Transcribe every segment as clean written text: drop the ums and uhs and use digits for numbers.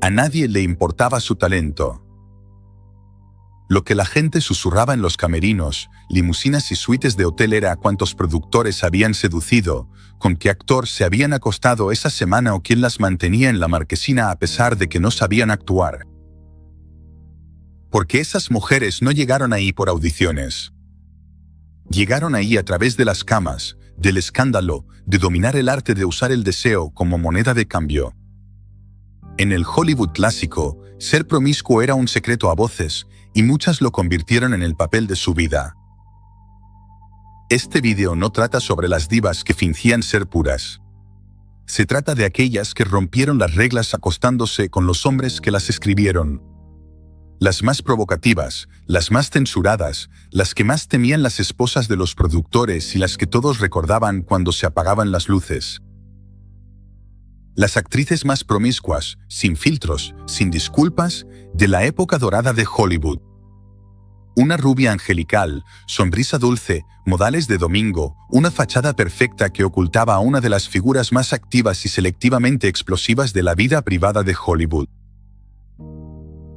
A nadie le importaba su talento. Lo que la gente susurraba en los camerinos, limusinas y suites de hotel era cuántos productores habían seducido, con qué actor se habían acostado esa semana o quién las mantenía en la marquesina a pesar de que no sabían actuar. Porque esas mujeres no llegaron ahí por audiciones. Llegaron ahí a través de las camas, del escándalo, de dominar el arte de usar el deseo como moneda de cambio. En el Hollywood clásico, ser promiscuo era un secreto a voces, y muchas lo convirtieron en el papel de su vida. Este vídeo no trata sobre las divas que fingían ser puras. Se trata de aquellas que rompieron las reglas acostándose con los hombres que las escribieron. Las más provocativas, las más censuradas, las que más temían las esposas de los productores y las que todos recordaban cuando se apagaban las luces. Las actrices más promiscuas, sin filtros, sin disculpas, de la época dorada de Hollywood. Una rubia angelical, sonrisa dulce, modales de domingo, una fachada perfecta que ocultaba a una de las figuras más activas y selectivamente explosivas de la vida privada de Hollywood.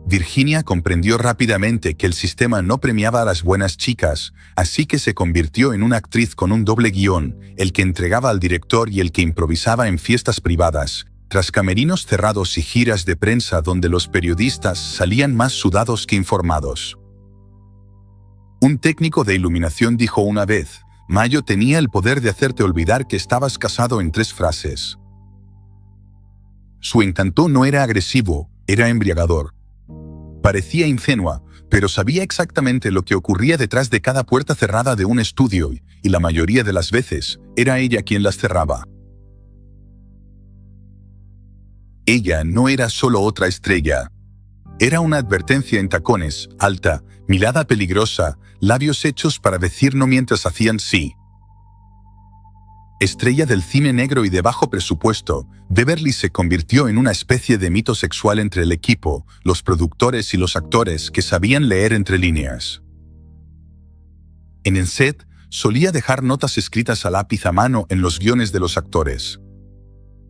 Virginia comprendió rápidamente que el sistema no premiaba a las buenas chicas, así que se convirtió en una actriz con un doble guión, el que entregaba al director y el que improvisaba en fiestas privadas, tras camerinos cerrados y giras de prensa donde los periodistas salían más sudados que informados. Un técnico de iluminación dijo una vez, Mayo tenía el poder de hacerte olvidar que estabas casado en 3 frases. Su encanto no era agresivo, era embriagador. Parecía ingenua, pero sabía exactamente lo que ocurría detrás de cada puerta cerrada de un estudio, y la mayoría de las veces, era ella quien las cerraba. Ella no era solo otra estrella. Era una advertencia en tacones, alta, mirada peligrosa, labios hechos para decir no mientras hacían sí. Estrella del cine negro y de bajo presupuesto, Beverly se convirtió en una especie de mito sexual entre el equipo, los productores y los actores que sabían leer entre líneas. En el set, solía dejar notas escritas a lápiz a mano en los guiones de los actores.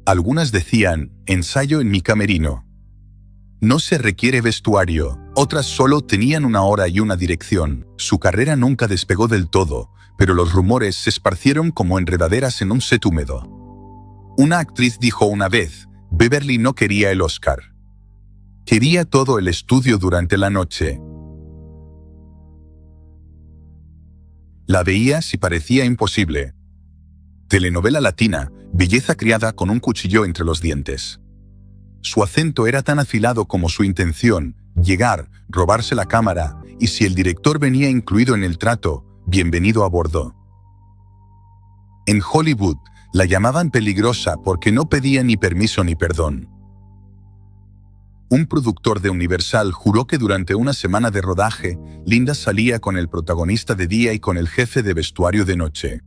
Algunas decían, ensayo en mi camerino. No se requiere vestuario, otras solo tenían una hora y una dirección. Su carrera nunca despegó del todo, pero los rumores se esparcieron como enredaderas en un set húmedo. Una actriz dijo una vez, Beverly no quería el Oscar. Quería todo el estudio durante la noche. La veías y parecía imposible. Telenovela latina, belleza criada con un cuchillo entre los dientes. Su acento era tan afilado como su intención, llegar, robarse la cámara, y si el director venía incluido en el trato, bienvenido a bordo. En Hollywood, la llamaban peligrosa porque no pedía ni permiso ni perdón. Un productor de Universal juró que durante una semana de rodaje, Linda salía con el protagonista de día y con el jefe de vestuario de noche.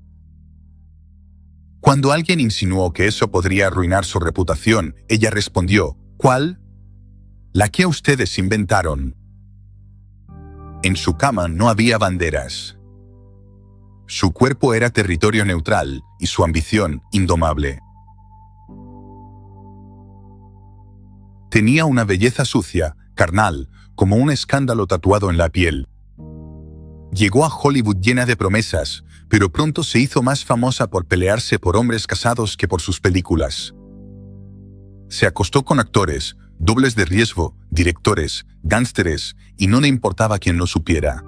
Cuando alguien insinuó que eso podría arruinar su reputación, ella respondió, ¿cuál? La que ustedes inventaron. En su cama no había banderas. Su cuerpo era territorio neutral y su ambición indomable. Tenía una belleza sucia, carnal, como un escándalo tatuado en la piel. Llegó a Hollywood llena de promesas, pero pronto se hizo más famosa por pelearse por hombres casados que por sus películas. Se acostó con actores, dobles de riesgo, directores, gánsteres, y no le importaba quien lo supiera.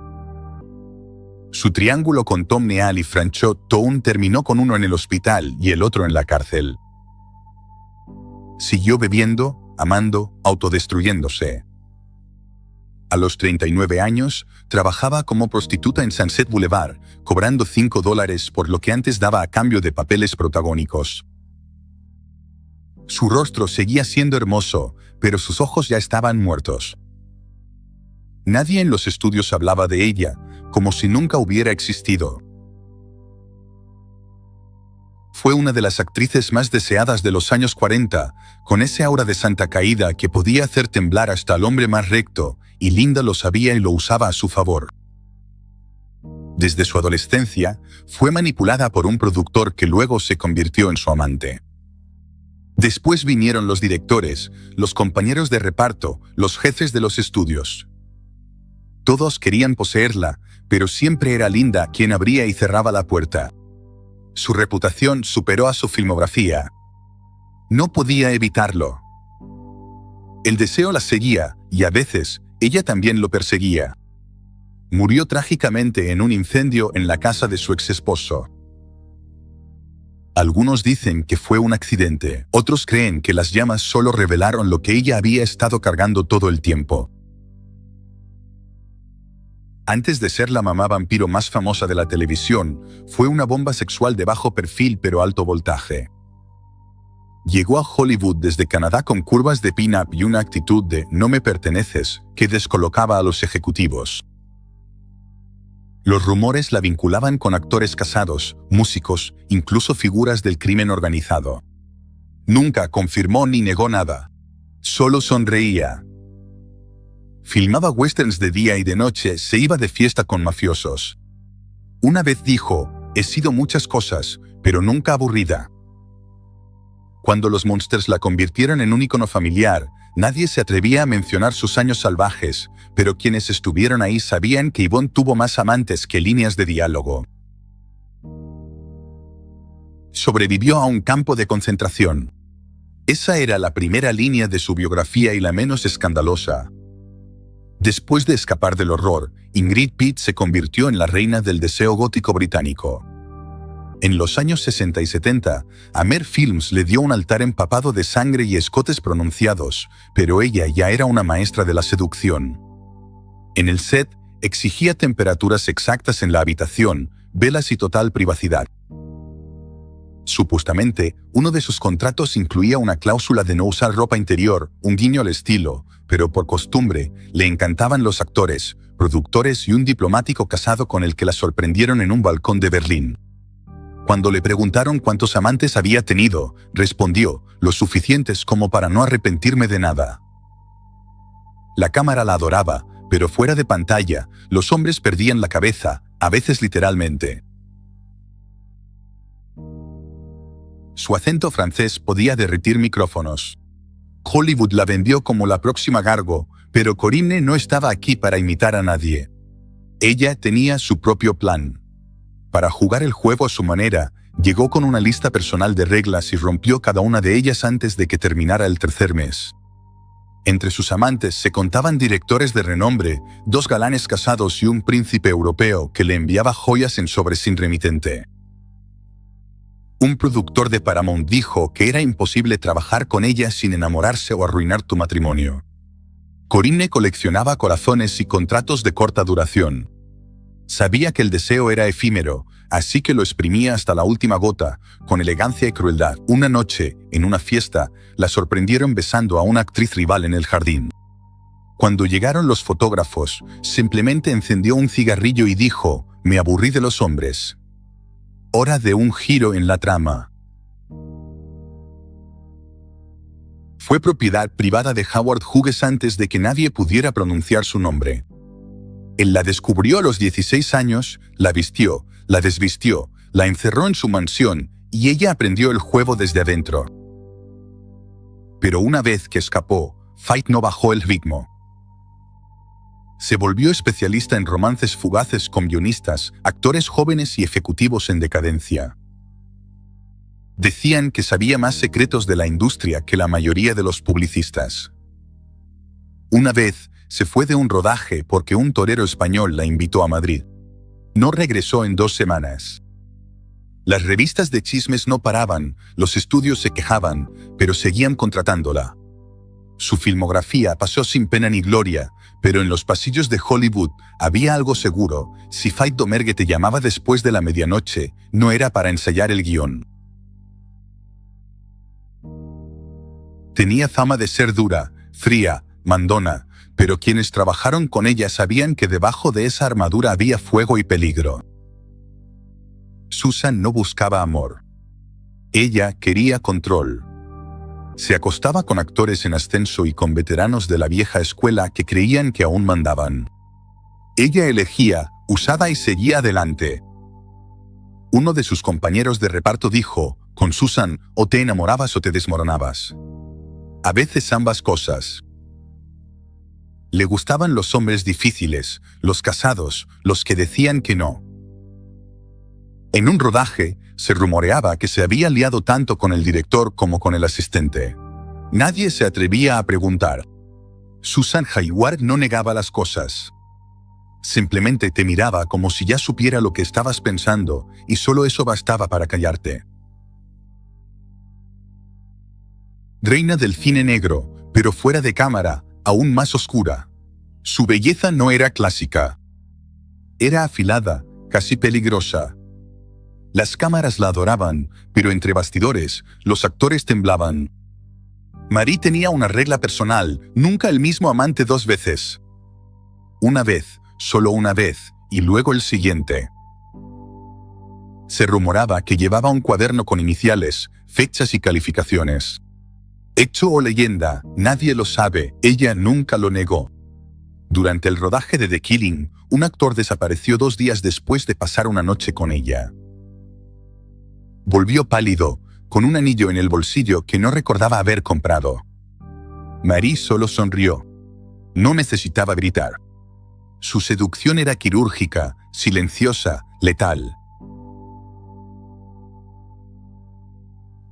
Su triángulo con Tom Neal y Franchot Town terminó con uno en el hospital y el otro en la cárcel. Siguió bebiendo, amando, autodestruyéndose. A los 39 años, trabajaba como prostituta en Sunset Boulevard, cobrando $5 por lo que antes daba a cambio de papeles protagónicos. Su rostro seguía siendo hermoso, pero sus ojos ya estaban muertos. Nadie en los estudios hablaba de ella, como si nunca hubiera existido. Fue una de las actrices más deseadas de los años 40, con ese aura de santa caída que podía hacer temblar hasta al hombre más recto, y Linda lo sabía y lo usaba a su favor. Desde su adolescencia, fue manipulada por un productor que luego se convirtió en su amante. Después vinieron los directores, los compañeros de reparto, los jefes de los estudios. Todos querían poseerla, pero siempre era Linda quien abría y cerraba la puerta. Su reputación superó a su filmografía. No podía evitarlo. El deseo la seguía, y a veces, ella también lo perseguía. Murió trágicamente en un incendio en la casa de su exesposo. Algunos dicen que fue un accidente, otros creen que las llamas solo revelaron lo que ella había estado cargando todo el tiempo. Antes de ser la mamá vampiro más famosa de la televisión, fue una bomba sexual de bajo perfil pero alto voltaje. Llegó a Hollywood desde Canadá con curvas de pin-up y una actitud de «no me perteneces» que descolocaba a los ejecutivos. Los rumores la vinculaban con actores casados, músicos, incluso figuras del crimen organizado. Nunca confirmó ni negó nada. Solo sonreía. Filmaba westerns de día y de noche, se iba de fiesta con mafiosos. Una vez dijo, «He sido muchas cosas, pero nunca aburrida». Cuando los Monsters la convirtieron en un ícono familiar, nadie se atrevía a mencionar sus años salvajes, pero quienes estuvieron ahí sabían que Yvonne tuvo más amantes que líneas de diálogo. Sobrevivió a un campo de concentración. Esa era la primera línea de su biografía y la menos escandalosa. Después de escapar del horror, Ingrid Pitt se convirtió en la reina del deseo gótico británico. En los años 60 y 70, Hammer Films le dio un altar empapado de sangre y escotes pronunciados, pero ella ya era una maestra de la seducción. En el set, exigía temperaturas exactas en la habitación, velas y total privacidad. Supuestamente, uno de sus contratos incluía una cláusula de no usar ropa interior, un guiño al estilo, pero por costumbre, le encantaban los actores, productores y un diplomático casado con el que la sorprendieron en un balcón de Berlín. Cuando le preguntaron cuántos amantes había tenido, respondió, «Los suficientes como para no arrepentirme de nada». La cámara la adoraba, pero fuera de pantalla, los hombres perdían la cabeza, a veces literalmente. Su acento francés podía derretir micrófonos. Hollywood la vendió como la próxima Gargo, pero Corinne no estaba aquí para imitar a nadie. Ella tenía su propio plan. Para jugar el juego a su manera, llegó con una lista personal de reglas y rompió cada una de ellas antes de que terminara el tercer mes. Entre sus amantes se contaban directores de renombre, 2 galanes casados y un príncipe europeo que le enviaba joyas en sobre sin remitente. Un productor de Paramount dijo que era imposible trabajar con ella sin enamorarse o arruinar tu matrimonio. Corinne coleccionaba corazones y contratos de corta duración. Sabía que el deseo era efímero, así que lo exprimía hasta la última gota, con elegancia y crueldad. Una noche, en una fiesta, la sorprendieron besando a una actriz rival en el jardín. Cuando llegaron los fotógrafos, simplemente encendió un cigarrillo y dijo, «Me aburrí de los hombres. Hora de un giro en la trama». Fue propiedad privada de Howard Hughes antes de que nadie pudiera pronunciar su nombre. Él la descubrió a los 16 años, la vistió, la desvistió, la encerró en su mansión y ella aprendió el juego desde adentro. Pero una vez que escapó, Fight no bajó el ritmo. Se volvió especialista en romances fugaces con guionistas, actores jóvenes y ejecutivos en decadencia. Decían que sabía más secretos de la industria que la mayoría de los publicistas. Una vez, se fue de un rodaje porque un torero español la invitó a Madrid. No regresó en 2 semanas. Las revistas de chismes no paraban, los estudios se quejaban, pero seguían contratándola. Su filmografía pasó sin pena ni gloria, pero en los pasillos de Hollywood había algo seguro: si Fight Domergue te llamaba después de la medianoche, no era para ensayar el guión. Tenía fama de ser dura, fría, mandona, pero quienes trabajaron con ella sabían que debajo de esa armadura había fuego y peligro. Susan no buscaba amor. Ella quería control. Se acostaba con actores en ascenso y con veteranos de la vieja escuela que creían que aún mandaban. Ella elegía, usaba y seguía adelante. Uno de sus compañeros de reparto dijo, Con Susan, o te enamorabas o te desmoronabas. A veces ambas cosas. Le gustaban los hombres difíciles, los casados, los que decían que no. En un rodaje, se rumoreaba que se había liado tanto con el director como con el asistente. Nadie se atrevía a preguntar. Susan Hayward no negaba las cosas. Simplemente te miraba como si ya supiera lo que estabas pensando, y solo eso bastaba para callarte. Reina del cine negro, pero fuera de cámara, aún más oscura. Su belleza no era clásica. Era afilada, casi peligrosa. Las cámaras la adoraban, pero entre bastidores, los actores temblaban. Marie tenía una regla personal: nunca el mismo amante 2 veces. Una vez, solo una vez, y luego el siguiente. Se rumoraba que llevaba un cuaderno con iniciales, fechas y calificaciones. Hecho o leyenda, nadie lo sabe, ella nunca lo negó. Durante el rodaje de The Killing, un actor desapareció 2 días después de pasar una noche con ella. Volvió pálido, con un anillo en el bolsillo que no recordaba haber comprado. Marie solo sonrió. No necesitaba gritar. Su seducción era quirúrgica, silenciosa, letal.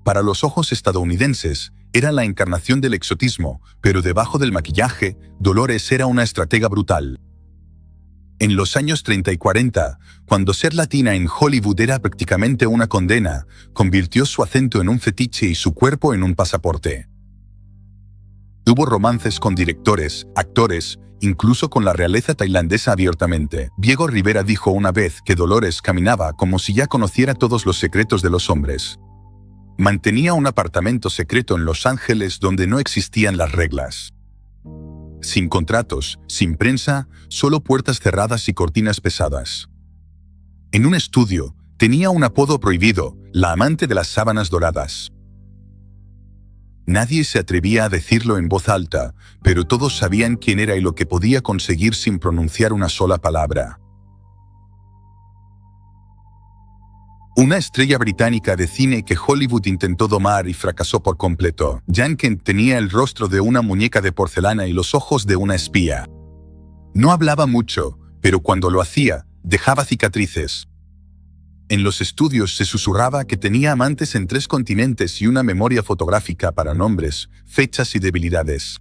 Para los ojos estadounidenses, era la encarnación del exotismo, pero debajo del maquillaje, Dolores era una estratega brutal. En los años 30 y 40, cuando ser latina en Hollywood era prácticamente una condena, convirtió su acento en un fetiche y su cuerpo en un pasaporte. Tuvo romances con directores, actores, incluso con la realeza tailandesa abiertamente. Diego Rivera dijo una vez que Dolores caminaba como si ya conociera todos los secretos de los hombres. Mantenía un apartamento secreto en Los Ángeles donde no existían las reglas. Sin contratos, sin prensa, solo puertas cerradas y cortinas pesadas. En un estudio, tenía un apodo prohibido: la amante de las sábanas doradas. Nadie se atrevía a decirlo en voz alta, pero todos sabían quién era y lo que podía conseguir sin pronunciar una sola palabra. Una estrella británica de cine que Hollywood intentó domar y fracasó por completo. Jane Kent tenía el rostro de una muñeca de porcelana y los ojos de una espía. No hablaba mucho, pero cuando lo hacía, dejaba cicatrices. En los estudios se susurraba que tenía amantes en 3 continentes y una memoria fotográfica para nombres, fechas y debilidades.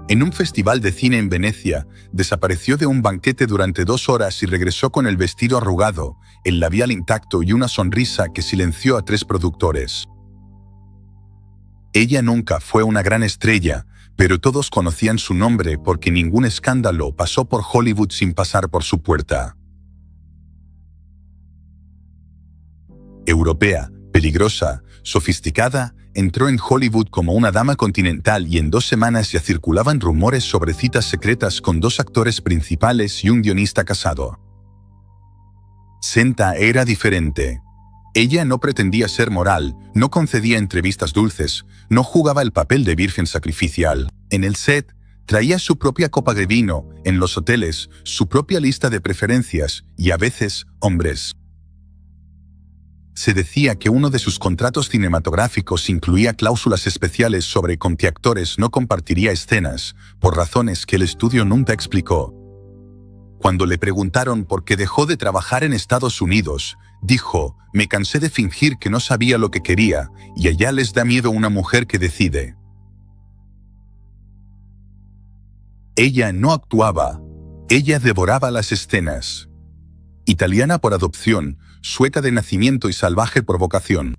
En un festival de cine en Venecia, desapareció de un banquete durante 2 horas y regresó con el vestido arrugado, el labial intacto y una sonrisa que silenció a 3 productores. Ella nunca fue una gran estrella, pero todos conocían su nombre porque ningún escándalo pasó por Hollywood sin pasar por su puerta. Europea, peligrosa, sofisticada, entró en Hollywood como una dama continental y en 2 semanas ya circulaban rumores sobre citas secretas con 2 actores principales y un guionista casado. Senta era diferente. Ella no pretendía ser moral, no concedía entrevistas dulces, no jugaba el papel de virgen sacrificial. En el set, traía su propia copa de vino, en los hoteles, su propia lista de preferencias y a veces, hombres. Se decía que uno de sus contratos cinematográficos incluía cláusulas especiales sobre con qué actores no compartiría escenas, por razones que el estudio nunca explicó. Cuando le preguntaron por qué dejó de trabajar en Estados Unidos, dijo: «Me cansé de fingir que no sabía lo que quería, y allá les da miedo una mujer que decide». Ella no actuaba, ella devoraba las escenas. Italiana por adopción, sueca de nacimiento y salvaje por vocación.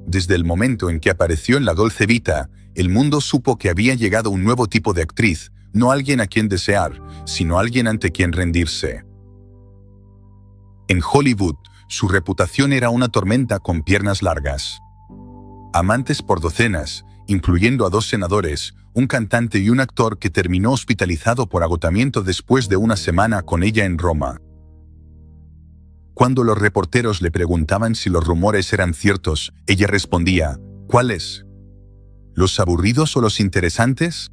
Desde el momento en que apareció en La Dolce Vita, el mundo supo que había llegado un nuevo tipo de actriz, no alguien a quien desear, sino alguien ante quien rendirse. En Hollywood, su reputación era una tormenta con piernas largas. Amantes por docenas, incluyendo a 2 senadores, un cantante y un actor que terminó hospitalizado por agotamiento después de una semana con ella en Roma. Cuando los reporteros le preguntaban si los rumores eran ciertos, ella respondía: ¿cuáles? ¿Los aburridos o los interesantes?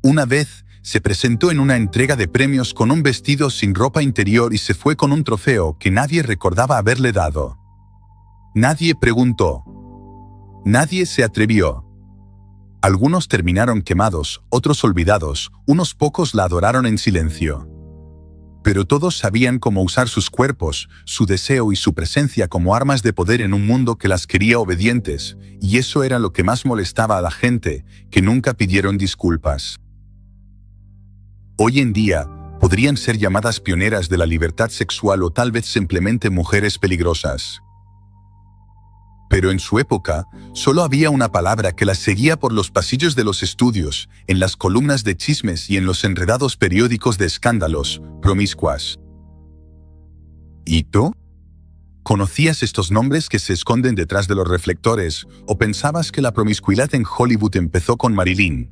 Una vez, se presentó en una entrega de premios con un vestido sin ropa interior y se fue con un trofeo que nadie recordaba haberle dado. Nadie preguntó. Nadie se atrevió. Algunos terminaron quemados, otros olvidados, unos pocos la adoraron en silencio. Pero todos sabían cómo usar sus cuerpos, su deseo y su presencia como armas de poder en un mundo que las quería obedientes, y eso era lo que más molestaba a la gente, que nunca pidieron disculpas. Hoy en día, podrían ser llamadas pioneras de la libertad sexual o tal vez simplemente mujeres peligrosas. Pero en su época, solo había una palabra que las seguía por los pasillos de los estudios, en las columnas de chismes y en los enredados periódicos de escándalos: promiscuas. ¿Y tú? ¿Conocías estos nombres que se esconden detrás de los reflectores, o pensabas que la promiscuidad en Hollywood empezó con Marilyn,